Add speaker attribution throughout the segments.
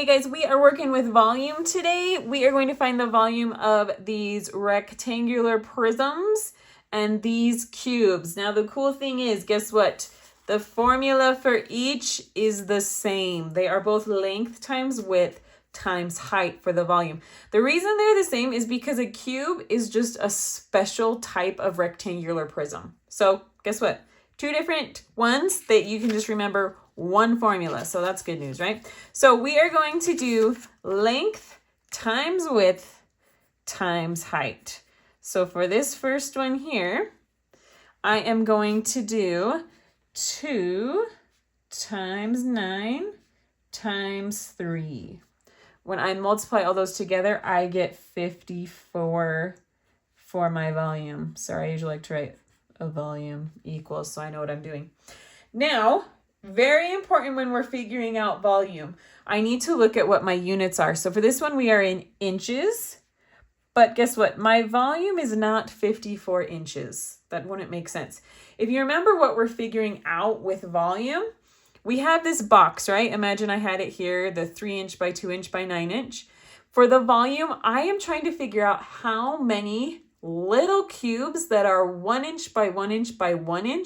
Speaker 1: Hey guys, we are working with volume today. We are going to find the volume of these rectangular prisms and these cubes. Now the cool thing is, guess what? The formula for each is the same. They are both length times width times height for the volume. The reason they're the same is because a cube is just a special type of rectangular prism. So guess what? Two different ones that you can just remember one formula. So that's good news, right? So we are going to do length times width times height. So for this first one here, I am going to do 2 times 9 times 3. When I multiply all those together, I get 54 for my volume. Sorry, I usually like to write a volume equals so I know what I'm doing. Now, very important when we're figuring out volume, I need to look at what my units are. So for this one, we are in inches. But guess what? My volume is not 54 inches. That wouldn't make sense. If you remember what we're figuring out with volume, we have this box, right? Imagine I had it here, the 3" by 2" by 9". For the volume, I am trying to figure out how many little cubes that are 1" by 1" by 1"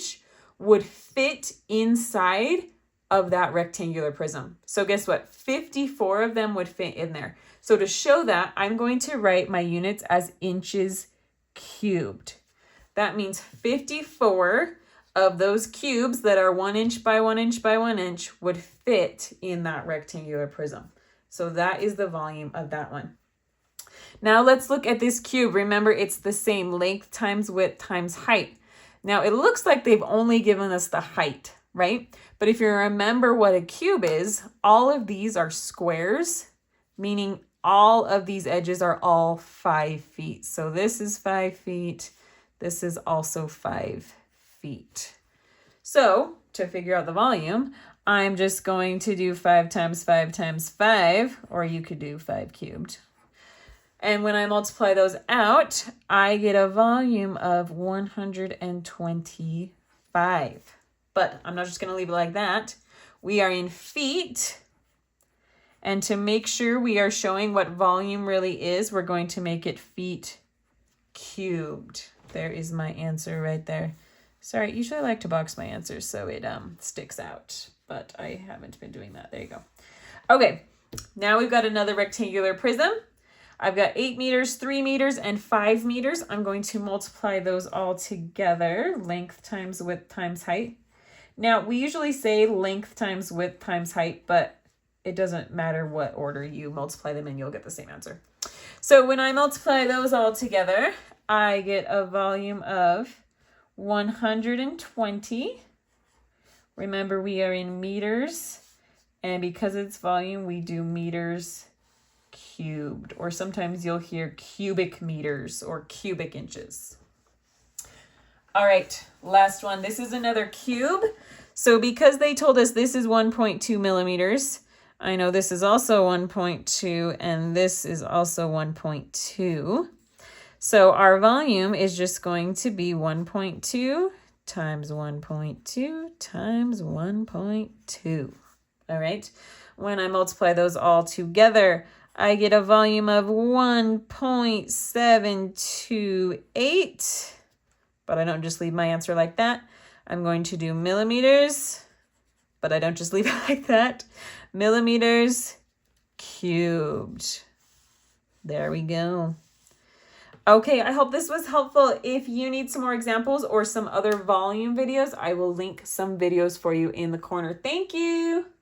Speaker 1: would fit inside of that rectangular prism. So guess what? 54 of them would fit in there. So to show that, I'm going to write my units as inches cubed. That means 54 of those cubes that are 1" by 1" by 1" would fit in that rectangular prism. So that is the volume of that one. Now let's look at this cube. Remember, it's the same length times width times height. Now it looks like they've only given us the height, right? But if you remember what a cube is, all of these are squares, meaning all of these edges are all 5 feet. So this is 5 feet. This is also 5 feet. So to figure out the volume, I'm just going to do 5 times 5 times 5, or you could do 5 cubed. And when I multiply those out, I get a volume of 125. But I'm not just going to leave it like that. We are in feet. And to make sure we are showing what volume really is, we're going to make it feet cubed. There is my answer right there. Sorry, usually I like to box my answers so it sticks out. But I haven't been doing that. There you go. Okay, now we've got another rectangular prism. I've got 8 meters, 3 meters, and 5 meters. I'm going to multiply those all together. Length times width times height. Now, we usually say length times width times height, but it doesn't matter what order you multiply them in, you'll get the same answer. So when I multiply those all together, I get a volume of 120. Remember, we are in meters, and because it's volume, we do meters cubed, or sometimes you'll hear cubic meters or cubic inches. All right, last one. This is another cube. So because they told us this is 1.2 millimeters, I know this is also 1.2 and this is also 1.2. So our volume is just going to be 1.2 times 1.2 times 1.2. All right, when I multiply those all together, I get a volume of 1.728, but I don't just leave my answer like that. I'm going to do millimeters, but I don't just leave it like that. Millimeters cubed. There we go. Okay, I hope this was helpful. If you need some more examples or some other volume videos, I will link some videos for you in the corner. Thank you.